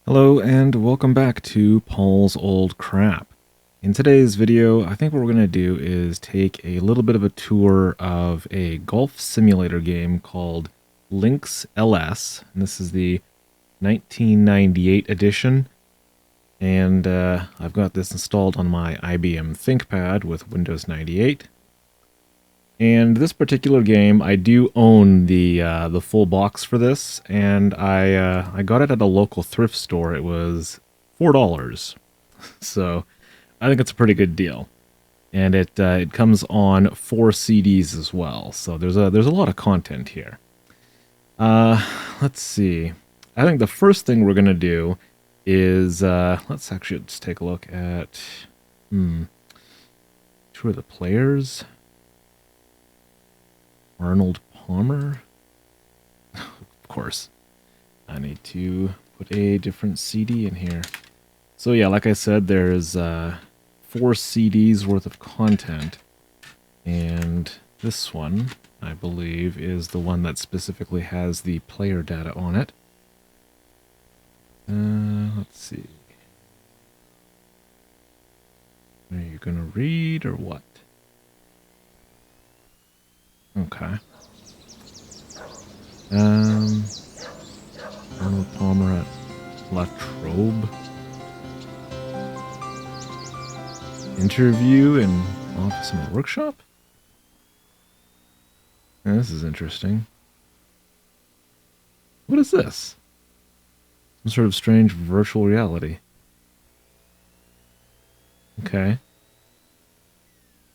Hello and welcome back to Paul's Old Crap. In today's video, I think what we're going to do is take a little bit of a tour of a golf simulator game called Lynx LS. And this is the 1998 edition. And I've got this installed on my IBM ThinkPad with Windows 98. And this particular game, I do own the full box for this, and I got it at a local thrift store. It was $4, so I think it's a pretty good deal. And it comes on 4 CDs as well, so there's a lot of content here. Let's see. I think the first thing we're gonna do is let's actually just take a look at two of the players. Arnold Palmer. Of course. I need to put a different CD in here. So yeah, like I said, there's 4 CDs worth of content. And this one, I believe, is the one that specifically has the player data on it. Let's see. Are you gonna read or what? Okay. Arnold Palmer at La Trobe. Interview in office and workshop? Yeah, this is interesting. What is this? Some sort of strange virtual reality. Okay.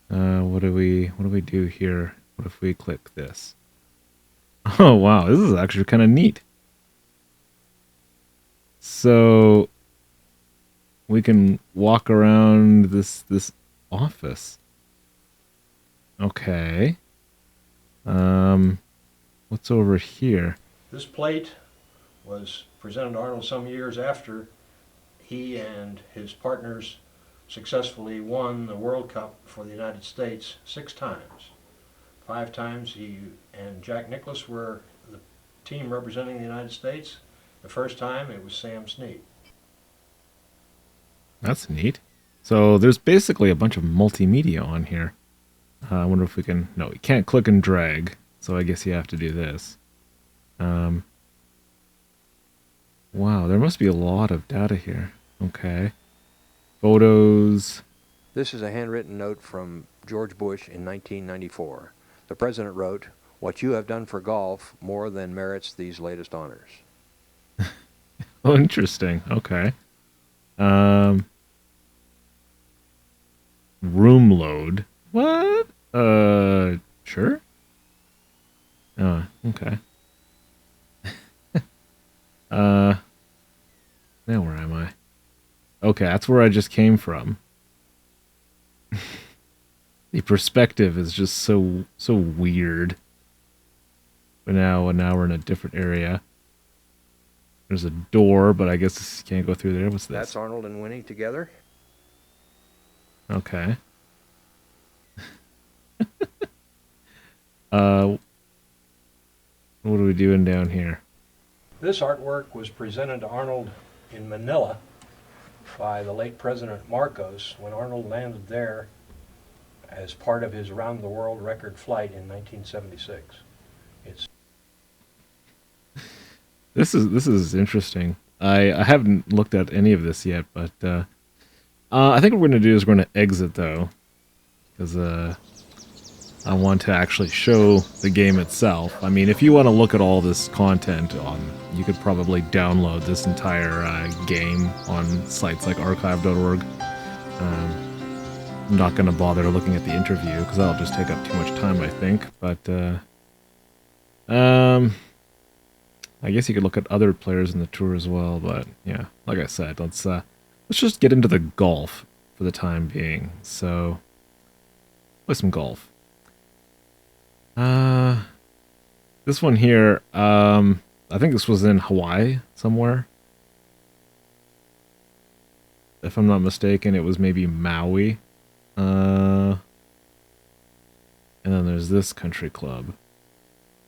What do we do here? What if we click this? Oh wow, this is actually kind of neat. So we can walk around this office. Okay. What's over here? This plate was presented to Arnold some years after he and his partners successfully won the World Cup for the United States 6 times. 5 times he and Jack Nicklaus were the team representing the United States. The first time it was Sam Snead. That's neat. So there's basically a bunch of multimedia on here. I wonder if we can... No, we can't click and drag, so I guess you have to do this. Wow, there must be a lot of data here. Okay. Photos. This is a handwritten note from George Bush in 1994. The president wrote, "What you have done for golf more than merits these latest honors." Oh, interesting. Okay. Room load. What? Sure. Oh, okay. Now where am I? Okay, that's where I just came from. The perspective is just so weird. But now we're in a different area. There's a door, but I guess you can't go through there. What's this? That's Arnold and Winnie together. Okay. What are we doing down here? This artwork was presented to Arnold in Manila by the late President Marcos when Arnold landed there as part of his around the world record flight in 1976. It's This is interesting. I haven't looked at any of this yet, but I think what we're going to do is we're going to exit though, because I want to actually show the game itself. I mean, if you want to look at all this content, you could probably download this entire game on sites like archive.org. I'm not going to bother looking at the interview because that'll just take up too much time, I think. But I guess you could look at other players in the tour as well. But yeah, like I said, let's just get into the golf for the time being. So play some golf. This one here, I think this was in Hawaii somewhere. If I'm not mistaken, it was maybe Maui. And then there's this country club.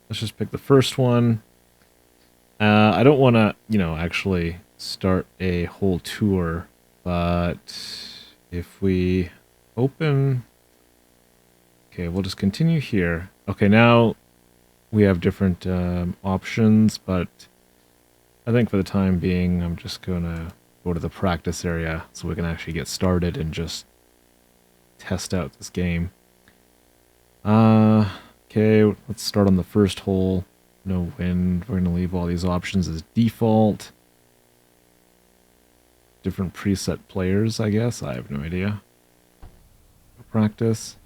Let's just pick the first one. I don't want to, actually start a whole tour, but if we open... Okay, we'll just continue here. Okay, now we have different options, but I think for the time being, I'm just going to go to the practice area so we can actually get started and just test out this game. Okay, let's start on the first hole. No wind. We're going to leave all these options as default. Different preset players, I guess. I have no idea. Practice.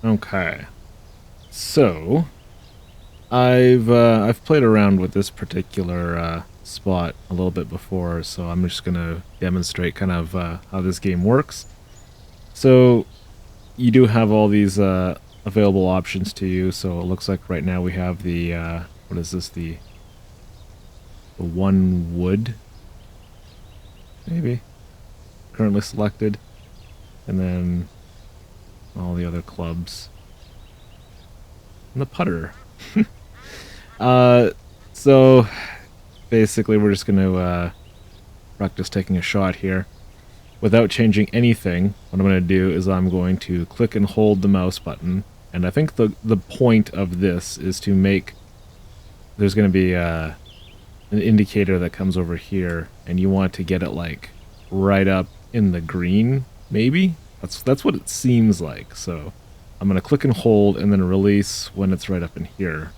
Okay. So, I've played around with this particular spot a little bit before, so I'm just gonna demonstrate kind of how this game works. So, you do have all these available options to you. So it looks like right now we have the what is this? The one wood, maybe currently selected, and then all the other clubs and the putter. So basically we're just going to practice taking a shot here without changing anything. What I'm going to do is I'm going to click and hold the mouse button, and I think the point of this is to make, there's going to be an indicator that comes over here, and you want to get it like right up in the green, maybe? That's what it seems like. So I'm going to click and hold and then release when it's right up in here.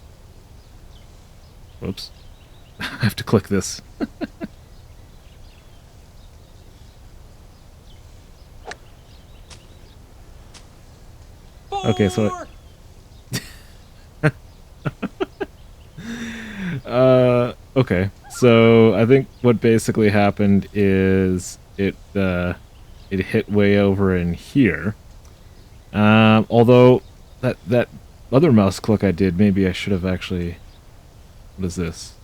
Whoops. I have to click this. Okay, so okay. So I think what basically happened is it hit way over in here. Although that other mouse click I did, maybe I should have actually... What is this?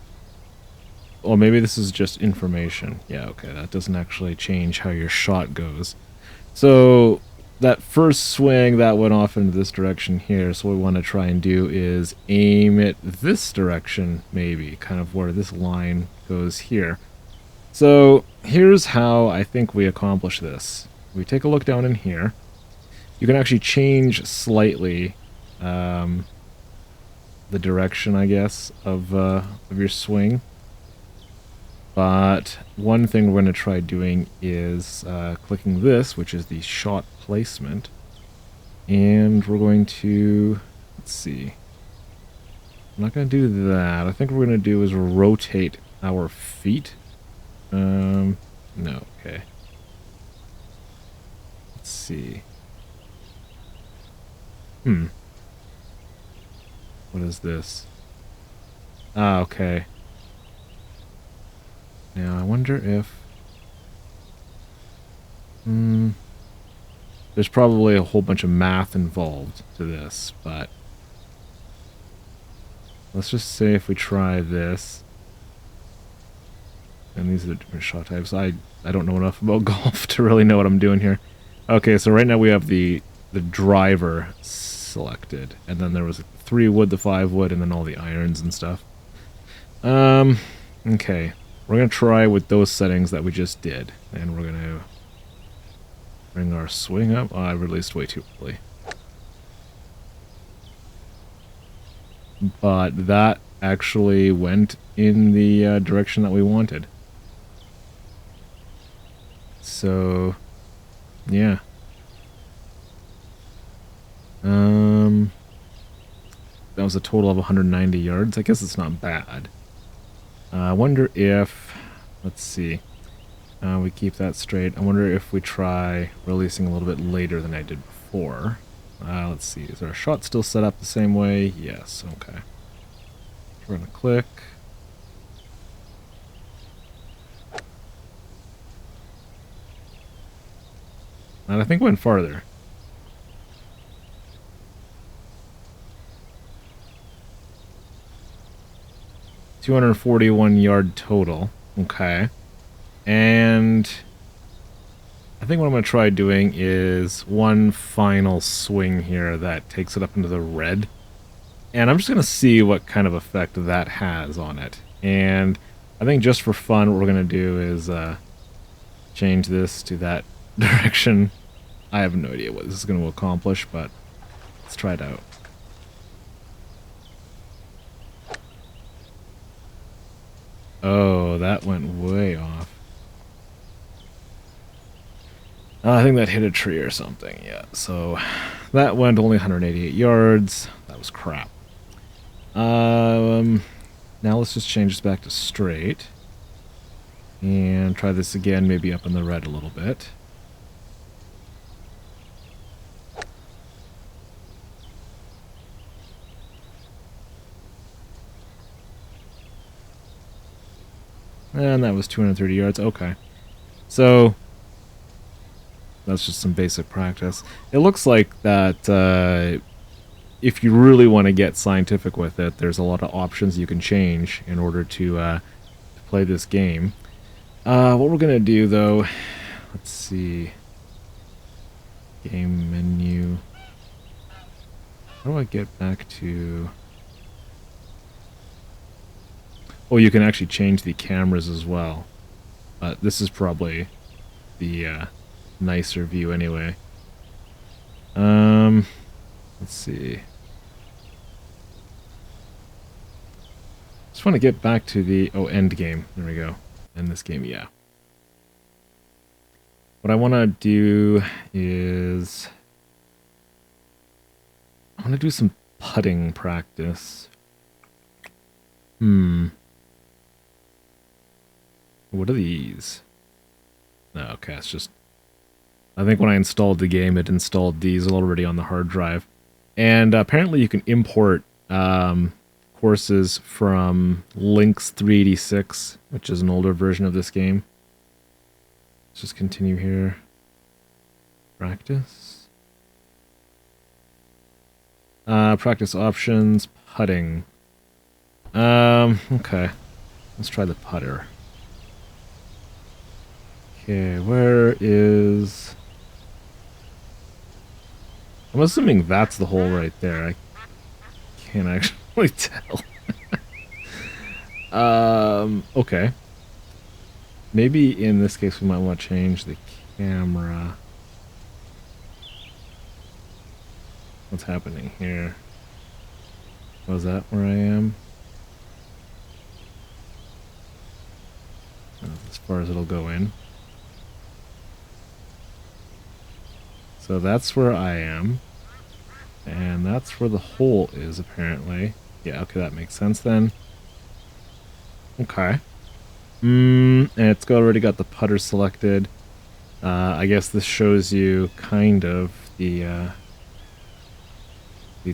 Or maybe this is just information. Yeah, okay, that doesn't actually change how your shot goes. So that first swing that went off into this direction here, so what we want to try and do is aim it this direction, maybe, kind of where this line goes here. So here's how I think we accomplish this. We take a look down in here. You can actually change slightly the direction, I guess, of your swing. But one thing we're going to try doing is clicking this, which is the shot placement. And we're going to, let's see. I'm not going to do that. I think what we're going to do is rotate our feet. No, okay. Let's see. What is this? Ah, okay. Now, I wonder if... there's probably a whole bunch of math involved to this, but... Let's just say if we try this... And these are the different shot types. I don't know enough about golf to really know what I'm doing here. Okay, so right now we have the driver selected. And then there was 3 wood, the 5 wood, and then all the irons and stuff. Okay. We're going to try with those settings that we just did. And we're going to bring our swing up. Oh, I released way too early. But that actually went in the direction that we wanted. So, yeah. That was a total of 190 yards. I guess it's not bad. I wonder if, let's see, we keep that straight. I wonder if we try releasing a little bit later than I did before. Let's see, is our shot still set up the same way? Yes, okay. We're going to click. And I think went farther. $241 total. Okay. And I think what I'm going to try doing is one final swing here that takes it up into the red. And I'm just going to see what kind of effect that has on it. And I think just for fun, what we're going to do is change this to that direction. I have no idea what this is going to accomplish, but let's try it out. Oh, that went way off. I think that hit a tree or something, yeah. So that went only 188 yards. That was crap. Now let's just change this back to straight. And try this again, maybe up in the red a little bit. And that was 230 yards. Okay. So that's just some basic practice. It looks like that if you really want to get scientific with it, there's a lot of options you can change in order to play this game. What we're going to do, though, let's see. Game menu. How do I get back to... Oh, you can actually change the cameras as well. But this is probably the nicer view anyway. Let's see. Just want to get back to the... Oh, end game. There we go. End this game, yeah. What I want to do is... I want to do some putting practice. What are these? Oh, okay, it's just... I think when I installed the game, it installed these already on the hard drive. And apparently you can import courses from Lynx 386, which is an older version of this game. Let's just continue here. Practice. Practice options, putting. Okay. Let's try the putter. Okay, where is... I'm assuming that's the hole right there. I can't actually tell. Okay. Maybe in this case we might want to change the camera. What's happening here? Was that where I am? As far as it'll go in. So that's where I am. And that's where the hole is, apparently. Yeah, okay, that makes sense then. Okay. And it's already got the putter selected. I guess this shows you kind of the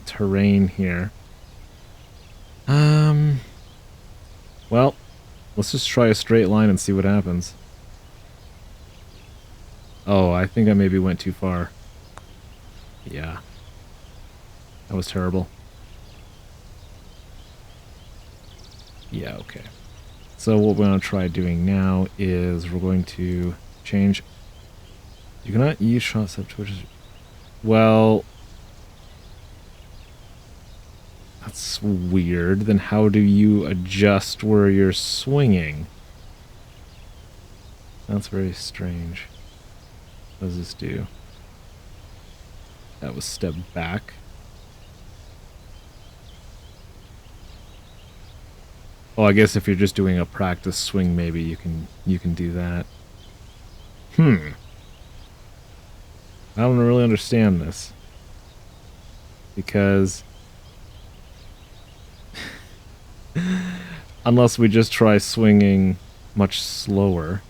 terrain here. Well, let's just try a straight line and see what happens. Oh, I think I maybe went too far. Yeah. That was terrible. Yeah, okay. So what we're going to try doing now is we're going to change... You cannot use shot set twitches... Well... That's weird. Then how do you adjust where you're swinging? That's very strange. What does this do? That was step back. Oh, I guess if you're just doing a practice swing, maybe you can do that. I don't really understand this. Because unless we just try swinging much slower.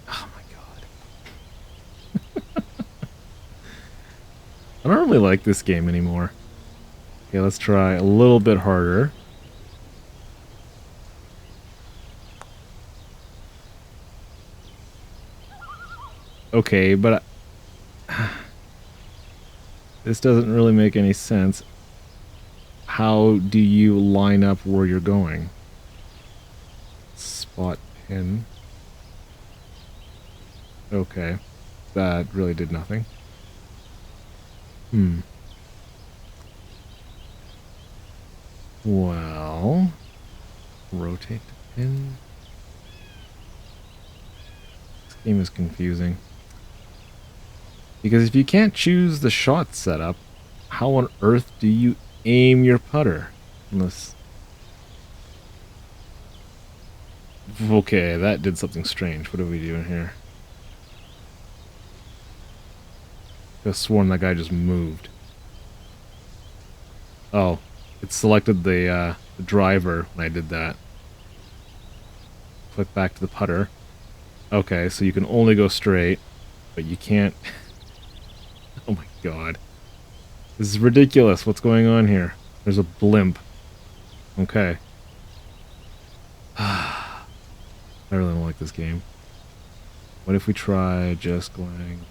Oh my god. I don't really like this game anymore. Okay, let's try a little bit harder. Okay, but this doesn't really make any sense. How do you line up where you're going? Spot pin. Okay, that really did nothing. Hmm. Well, rotate the pin. This game is confusing. Because if you can't choose the shot setup, how on earth do you aim your putter? Unless... Okay, that did something strange. What are we doing here? I could have sworn that guy just moved. Oh, it selected the driver when I did that. Click back to the putter. Okay, so you can only go straight, but you can't... Oh my god. This is ridiculous. What's going on here? There's a blimp. Okay. I really don't like this game. What if we try just going...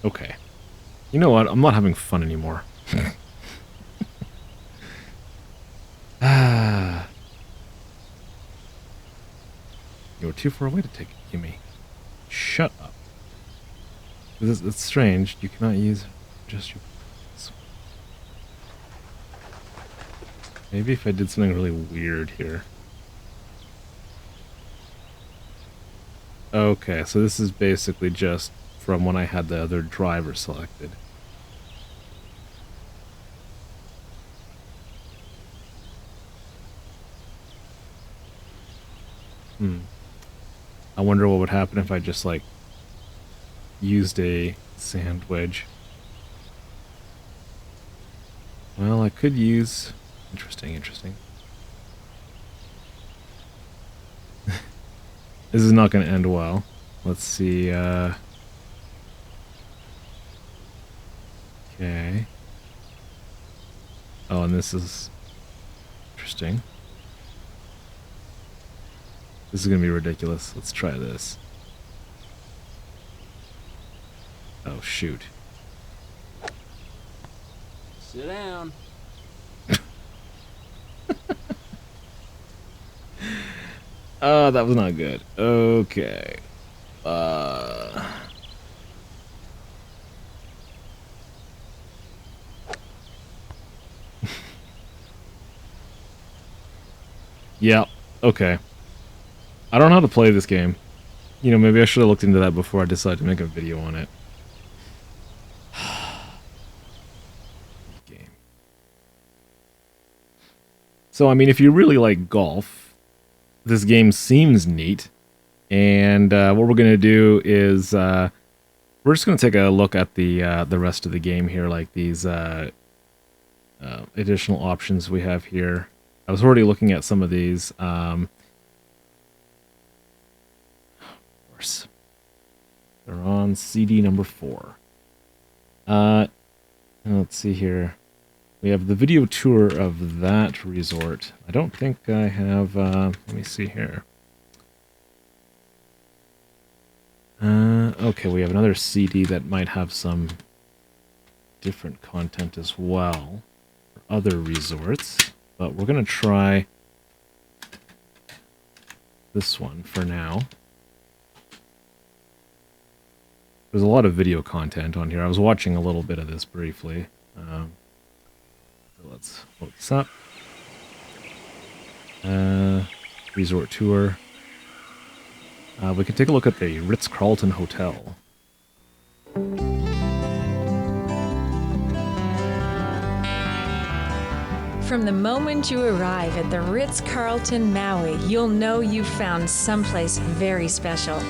Okay. You know what? I'm not having fun anymore. Ah. You're too far away to take it, Gimme. Shut up. It's strange. You cannot use just your... Maybe if I did something really weird here. Okay, so this is basically just from when I had the other driver selected. I wonder what would happen if I just, like, used a sand wedge. Well, I could use... Interesting, interesting. This is not going to end well. Let's see, okay. Oh, and this is... Interesting. This is going to be ridiculous. Let's try this. Oh, shoot. Sit down. Oh, that was not good. Okay. Yeah, okay. I don't know how to play this game. You know, maybe I should have looked into that before I decided to make a video on it. Game. So, I mean, if you really like golf, this game seems neat. And what we're going to do is we're just going to take a look at the rest of the game here, like these additional options we have here. I was already looking at some of these. Of course. They're on CD number 4. Let's see here. We have the video tour of that resort. I don't think I have... let me see here. Okay, we have another CD that might have some different content as well for other resorts. But we're going to try this one for now. There's a lot of video content on here. I was watching a little bit of this briefly. So let's load this up. Resort tour. We can take a look at the Ritz-Carlton Hotel. From the moment you arrive at the Ritz-Carlton Maui, you'll know you've found someplace very special.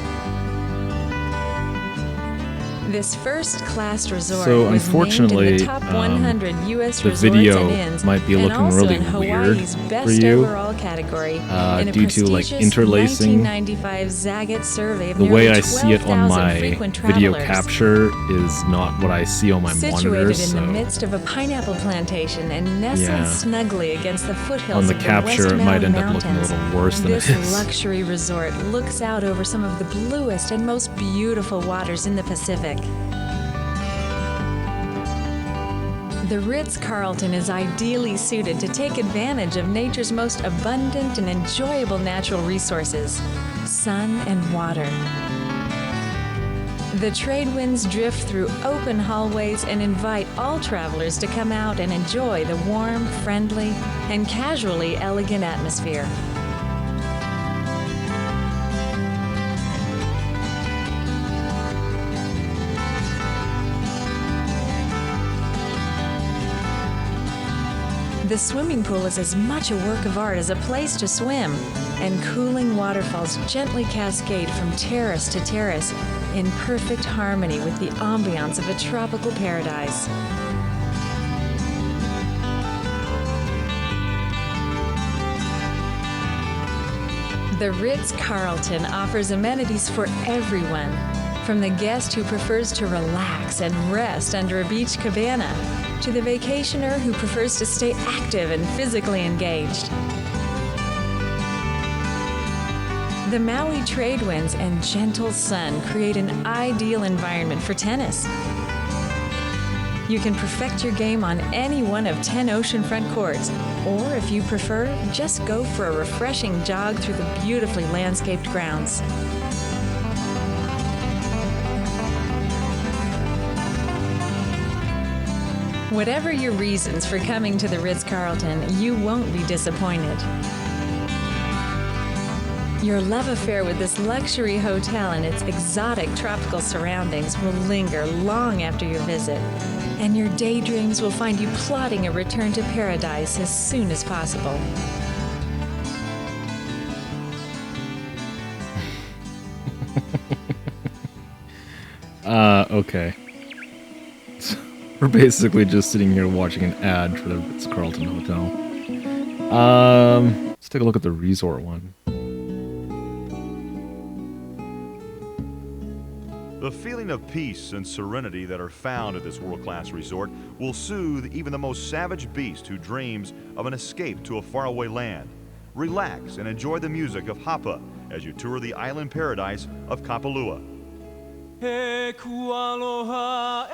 This first-class resort So was unfortunately, named in the top 100 U.S. the resorts video and inns, might be and looking also really in weird Hawaii's for best you, overall category in a due to like prestigious interlacing. 1995 Zagat survey of The nearly way I see it on 12,000 my frequent video travelers. capture is not what I see on my Situated monitors. in the So midst of a pineapple plantation and nestled Yeah. snugly against the foothills on the of capture, West it might Mountain end up looking a Mountains, little worse than it this is. luxury resort looks out over some of the bluest and most beautiful waters in the Pacific. The Ritz-Carlton is ideally suited to take advantage of nature's most abundant and enjoyable natural resources, sun and water. The trade winds drift through open hallways and invite all travelers to come out and enjoy the warm, friendly, and casually elegant atmosphere. The swimming pool is as much a work of art as a place to swim, and cooling waterfalls gently cascade from terrace to terrace in perfect harmony with the ambiance of a tropical paradise. The Ritz-Carlton offers amenities for everyone, from the guest who prefers to relax and rest under a beach cabana, to the vacationer who prefers to stay active and physically engaged. The Maui trade winds and gentle sun create an ideal environment for tennis. You can perfect your game on any one of 10 oceanfront courts, or if you prefer, just go for a refreshing jog through the beautifully landscaped grounds. Whatever your reasons for coming to the Ritz-Carlton, you won't be disappointed. Your love affair with this luxury hotel and its exotic tropical surroundings will linger long after your visit, and your daydreams will find you plotting a return to paradise as soon as possible. Okay. We're basically just sitting here watching an ad for the Ritz-Carlton Hotel. Let's take a look at the resort one. The feeling of peace and serenity that are found at this world-class resort will soothe even the most savage beast who dreams of an escape to a faraway land. Relax and enjoy the music of Hapa as you tour the island paradise of Kapalua. He ku aloha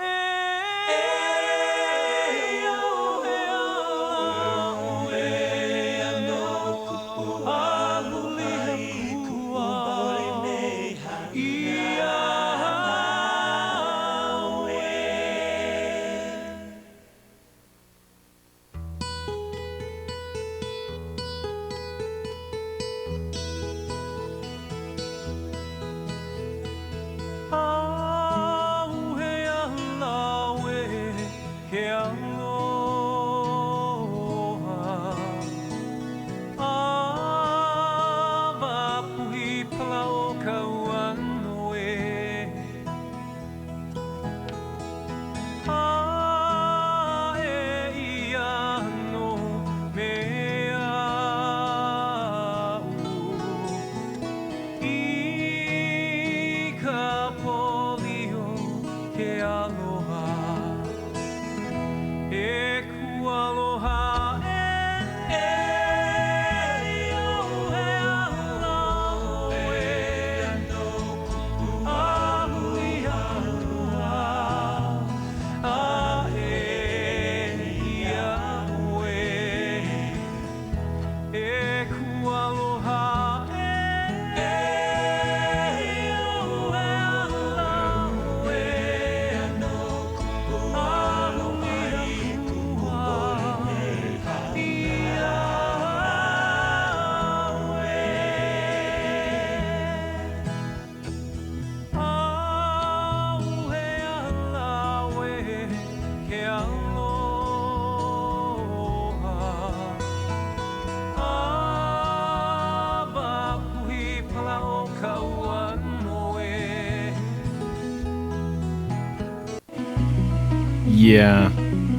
Yeah,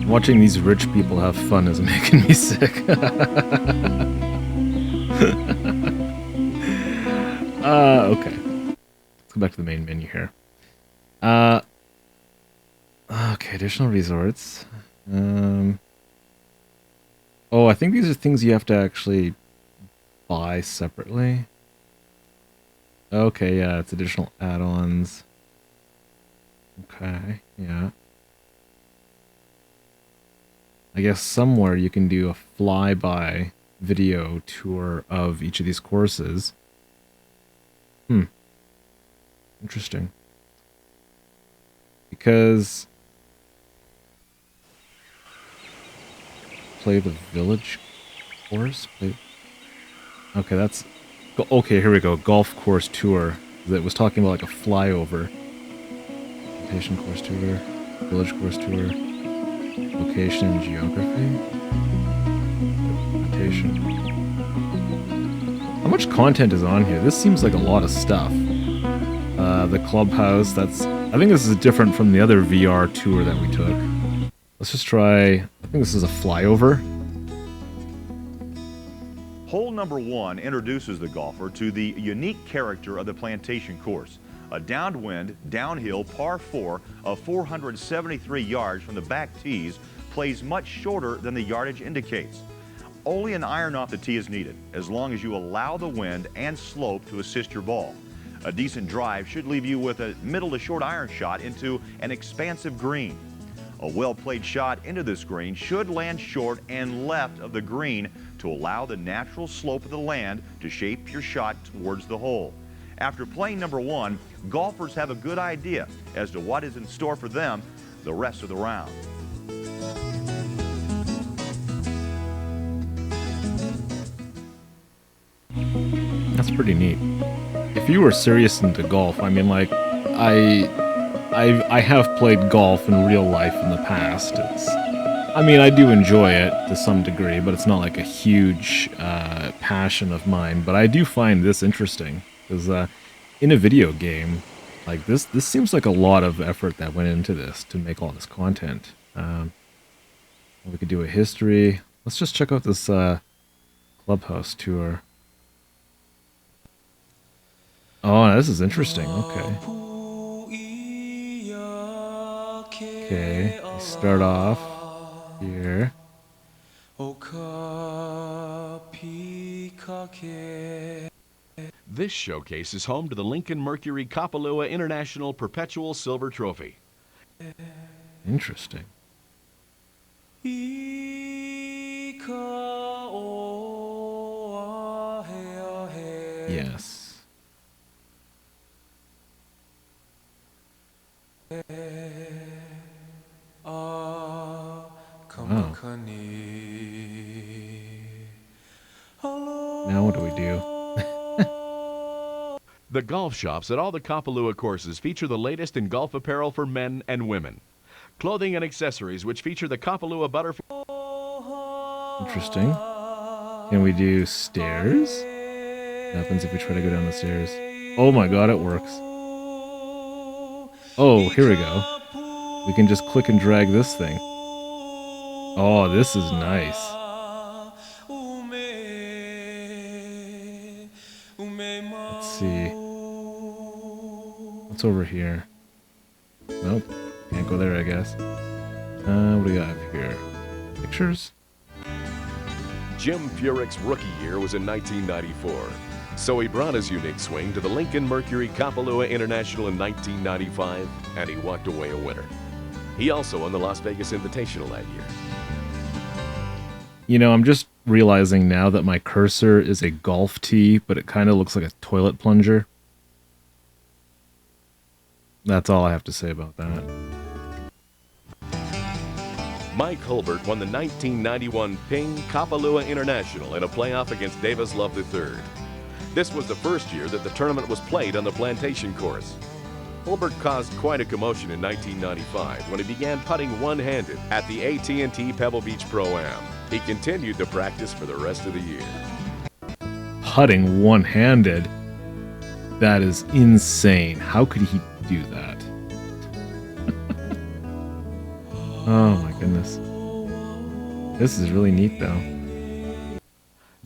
watching these rich people have fun is making me sick. Okay. Let's go back to the main menu here. Okay, additional resorts. Oh, I think these are things you have to actually buy separately. Okay, yeah, it's additional add-ons. Okay, yeah. I guess somewhere you can do a flyby video tour of each of these courses. Interesting. Because play the village course? Okay, that's... Okay, here we go. Golf course tour. That was talking about like a flyover. Location course tour. Village course tour. Location and geography. Location. How much content is on here? This seems like a lot of stuff. The clubhouse, I think this is different from the other VR tour that we took. Let's just try... I think this is a flyover. Hole number 1 introduces the golfer to the unique character of the plantation course. A downwind, downhill par 4 of 473 yards from the back tees plays much shorter than the yardage indicates. Only an iron off the tee is needed, as long as you allow the wind and slope to assist your ball. A decent drive should leave you with a middle to short iron shot into an expansive green. A well-played shot into this green should land short and left of the green to allow the natural slope of the land to shape your shot towards the hole. After playing number 1, golfers have a good idea as to what is in store for them the rest of the round. That's pretty neat. If you were serious into golf, I mean, like, I have played golf in real life in the past. I mean, I do enjoy it to some degree, but it's not like a huge passion of mine. But I do find this interesting, because in a video game like this seems like a lot of effort that went into this to make all this content. We could do a history. Let's just check out this clubhouse tour. Oh, this is interesting. Okay. Okay, we start off here. This showcase is home to the Lincoln Mercury Kapalua International Perpetual Silver Trophy. Interesting. Yes. Wow. Now what do we do? The golf shops at all the Kapalua courses feature the latest in golf apparel for men and women. Clothing and accessories which feature the Kapalua butterfly. Interesting. Can we do stairs? What happens if we try to go down the stairs? Oh my god, it works. Oh, here we go. We can just click and drag this thing. Oh, this is nice. Let's see. What's over here? Nope. Can't go there, I guess. What do we got here? Pictures? Jim Furyk's rookie year was in 1994. So he brought his unique swing to the Lincoln Mercury Kapalua International in 1995, and he walked away a winner. He also won the Las Vegas Invitational that year. You know, I'm just realizing now that my cursor is a golf tee, but it kind of looks like a toilet plunger. That's all I have to say about that. Mike Hulbert won the 1991 Ping Kapalua International in a playoff against Davis Love III. This was the first year that the tournament was played on the plantation course. Hulbert caused quite a commotion in 1995 when he began putting one-handed at the AT&T Pebble Beach Pro-Am. He continued to practice for the rest of the year. Putting one-handed? That is insane. How could he do that? Oh my goodness. This is really neat though.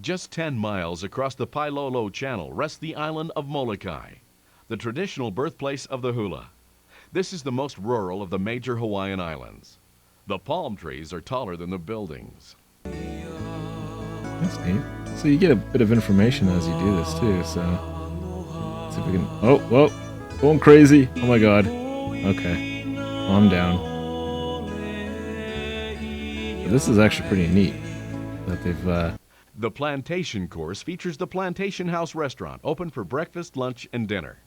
Just 10 miles across the Pailolo Channel rests the island of Molokai, the traditional birthplace of the hula. This is the most rural of the major Hawaiian islands. The palm trees are taller than the buildings. That's neat. So you get a bit of information as you do this too, so... Let's see if we can... Oh, whoa! Going crazy! Oh my god. Okay. Calm down. This is actually pretty neat that they've... The Plantation Course features the Plantation House restaurant, open for breakfast, lunch, and dinner.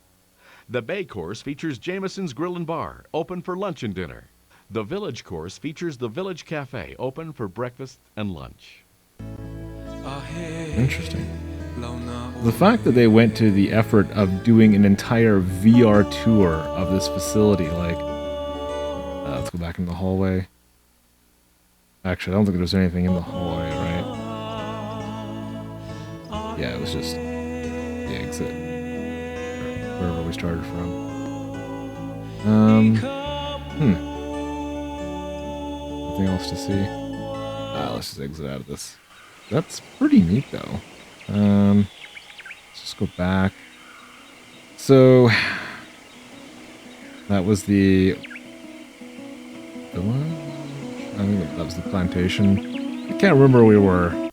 The Bay Course features Jameson's Grill and Bar, open for lunch and dinner. The Village Course features the Village Cafe, open for breakfast and lunch. Interesting. The fact that they went to the effort of doing an entire VR tour of this facility, like... let's go back in the hallway. Actually, I don't think there's anything in the hallway, right? Yeah, it was just the exit. Wherever we started from. Nothing else to see. Let's just exit out of this. That's pretty neat, though. Let's just go back. So... that was the village? I think that was the plantation. I can't remember where we were.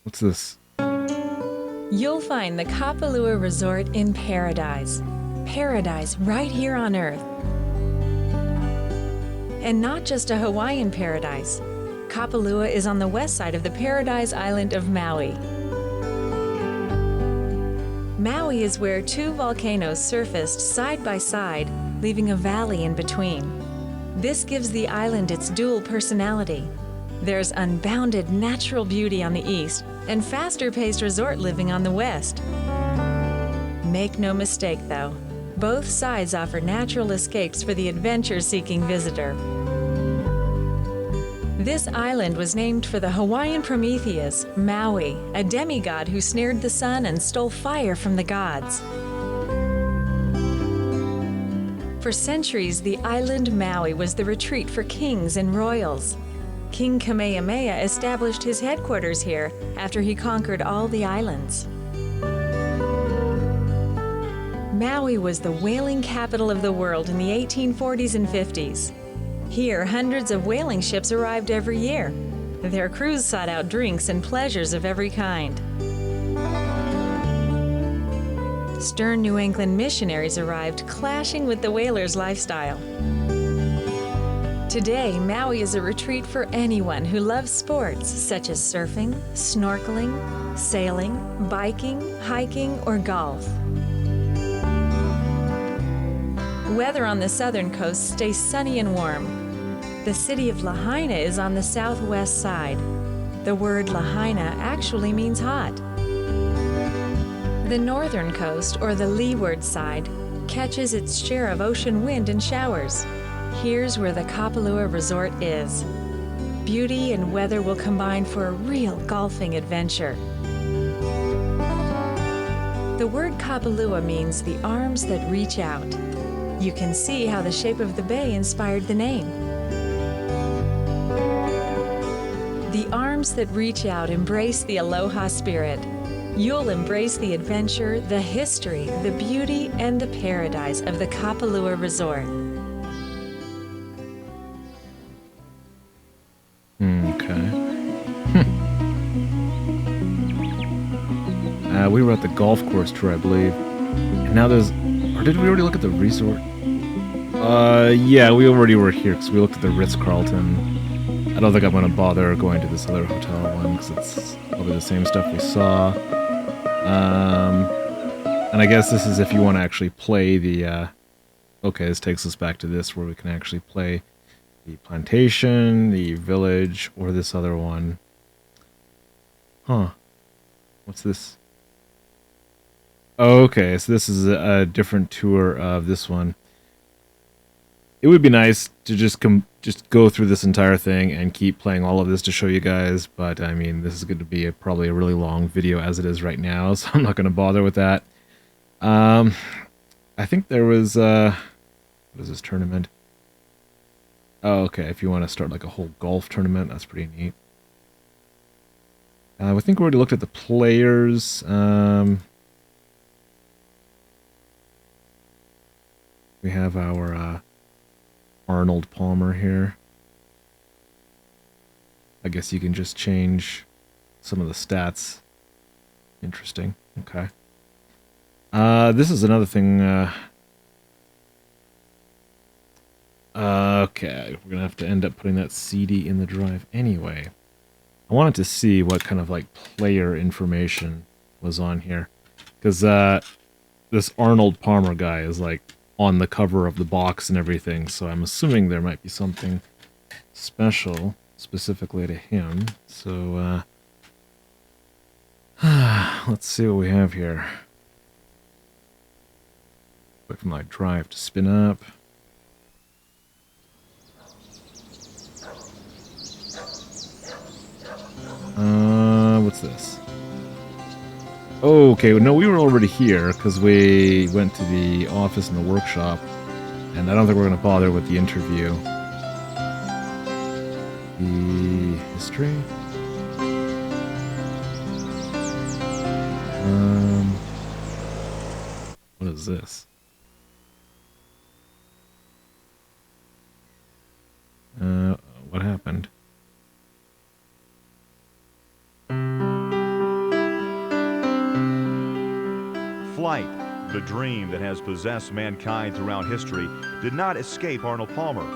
What's this? You'll find the Kapalua Resort in paradise. Paradise right here on Earth. And not just a Hawaiian paradise. Kapalua is on the west side of the paradise island of Maui. Maui is where two volcanoes surfaced side by side, leaving a valley in between. This gives the island its dual personality. There's unbounded natural beauty on the east and faster-paced resort living on the west. Make no mistake, though, both sides offer natural escapes for the adventure-seeking visitor. This island was named for the Hawaiian Prometheus, Maui, a demigod who snared the sun and stole fire from the gods. For centuries, the island Maui was the retreat for kings and royals. King Kamehameha established his headquarters here after he conquered all the islands. Maui was the whaling capital of the world in the 1840s and 50s. Here, hundreds of whaling ships arrived every year. Their crews sought out drinks and pleasures of every kind. Stern New England missionaries arrived, clashing with the whalers' lifestyle. Today, Maui is a retreat for anyone who loves sports such as surfing, snorkeling, sailing, biking, hiking, or golf. Weather on the southern coast stays sunny and warm. The city of Lahaina is on the southwest side. The word Lahaina actually means hot. The northern coast, or the leeward side, catches its share of ocean wind and showers. Here's where the Kapalua Resort is. Beauty and weather will combine for a real golfing adventure. The word Kapalua means the arms that reach out. You can see how the shape of the bay inspired the name. The arms that reach out embrace the aloha spirit. You'll embrace the adventure, the history, the beauty, and the paradise of the Kapalua Resort. Okay. We were at the golf course tour, I believe. And now there's... Or did we already look at the resort? Yeah, we already were here because we looked at the Ritz-Carlton. I don't think I'm going to bother going to this other hotel one because it's probably the same stuff we saw. And I guess this is if you want to actually play the... Okay, this takes us back to this where we can actually play the plantation, the village, or this other one. Huh. What's this? Okay, so this is a different tour of this one. It would be nice to just go through this entire thing and keep playing all of this to show you guys, but I mean, this is going to be probably a really long video as it is right now, so I'm not going to bother with that. I think there was, what is this tournament? Oh, okay, if you want to start like a whole golf tournament, that's pretty neat. I think we already looked at the players. We have our Arnold Palmer here. I guess you can just change some of the stats. Interesting. Okay. This is another thing. Okay, we're gonna have to end up putting that CD in the drive anyway. I wanted to see what kind of like player information was on here, because this Arnold Palmer guy is like on the cover of the box and everything, so I'm assuming there might be something special specifically to him. So let's see what we have here. Wait for my drive to spin up. What's this? Oh, okay, no, we were already here because we went to the office and the workshop, and I don't think we're going to bother with the interview. The history? What is this? What happened? Flight, the dream that has possessed mankind throughout history, did not escape Arnold Palmer.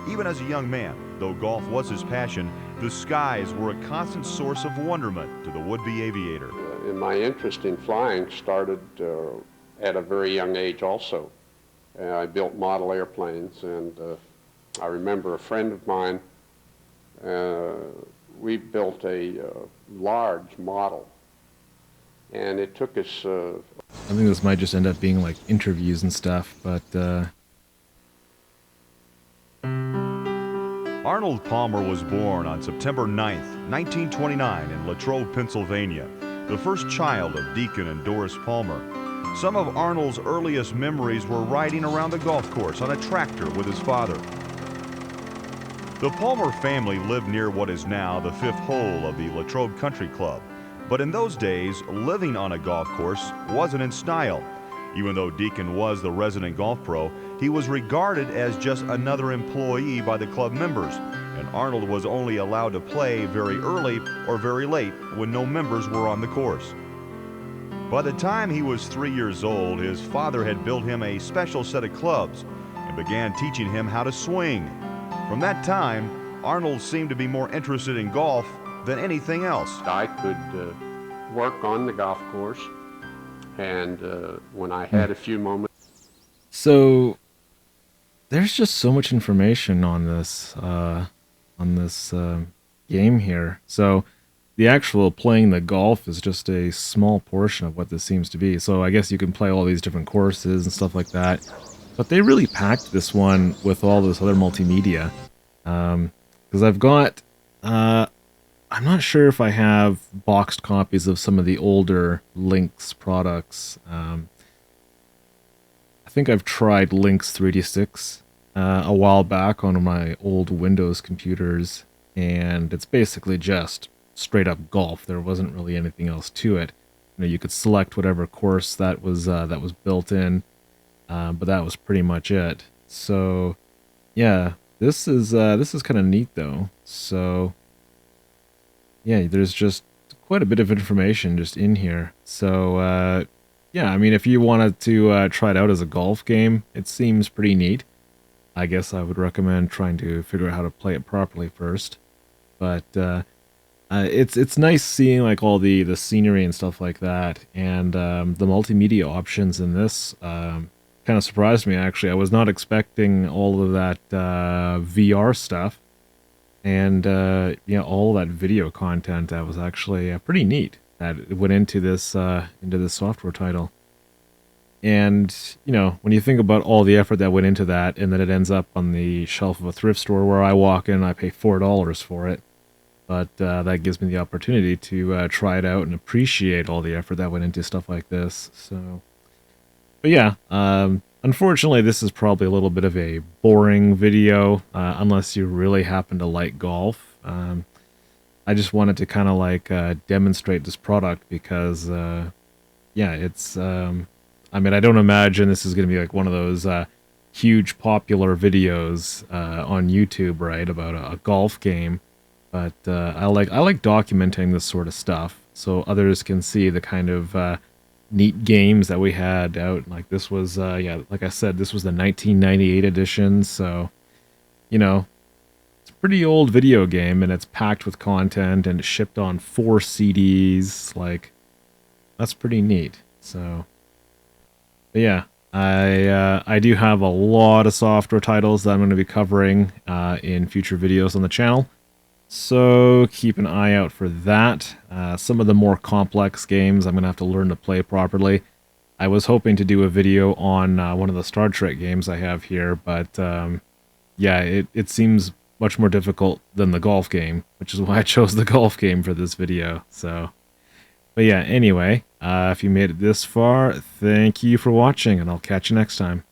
Even as a young man, though golf was his passion, the skies were a constant source of wonderment to the would-be aviator. And my interest in flying started at a very young age also. I built model airplanes, and I remember a friend of mine, we built a large model, and it took us... I think this might just end up being like interviews and stuff, but Arnold Palmer was born on September 9th, 1929 in Latrobe, Pennsylvania, the first child of Deacon and Doris Palmer. Some of Arnold's earliest memories were riding around the golf course on a tractor with his father. The Palmer family lived near what is now the fifth hole of the Latrobe Country Club, but in those days, living on a golf course wasn't in style. Even though Deacon was the resident golf pro, he was regarded as just another employee by the club members, and Arnold was only allowed to play very early or very late when no members were on the course. By the time he was 3 years old, his father had built him a special set of clubs and began teaching him how to swing. From that time, Arnold seemed to be more interested in golf than anything else. I could work on the golf course, and when I had a few moments... So there's just so much information on this game here. So the actual playing the golf is just a small portion of what this seems to be. So I guess you can play all these different courses and stuff like that. But they really packed this one with all this other multimedia. Because I've got... I'm not sure if I have boxed copies of some of the older Lynx products. I think I've tried Lynx 3D6 a while back on my old Windows computers, and it's basically just straight up golf. There wasn't really anything else to it. You know, you could select whatever course that was built in, but that was pretty much it. So, yeah, this is kind of neat though. So. Yeah, there's just quite a bit of information just in here. So, yeah, I mean, if you wanted to try it out as a golf game, it seems pretty neat. I guess I would recommend trying to figure out how to play it properly first. But it's nice seeing like all the scenery and stuff like that, and the multimedia options in this kind of surprised me actually. I was not expecting all of that VR stuff. And, all that video content that was actually pretty neat that went into this software title. And, when you think about all the effort that went into that, and then it ends up on the shelf of a thrift store where I walk in and I pay $4 for it. But that gives me the opportunity to try it out and appreciate all the effort that went into stuff like this. So, but yeah, unfortunately, this is probably a little bit of a boring video, unless you really happen to like golf. I just wanted to kind of like demonstrate this product because, yeah, it's, I mean, I don't imagine this is going to be like one of those huge popular videos on YouTube, right, about a golf game. But I like documenting this sort of stuff so others can see the kind of neat games that we had out. Like this was, yeah, like I said, this was the 1998 edition. So you know, it's a pretty old video game, and it's packed with content, and it's shipped on 4 CDs. Like, that's pretty neat. So, but yeah, I do have a lot of software titles that I'm going to be covering in future videos on the channel. So keep an eye out for that. Some of the more complex games I'm going to have to learn to play properly. I was hoping to do a video on one of the Star Trek games I have here, but yeah, it seems much more difficult than the golf game, which is why I chose the golf game for this video. So, but yeah, anyway, if you made it this far, thank you for watching, and I'll catch you next time.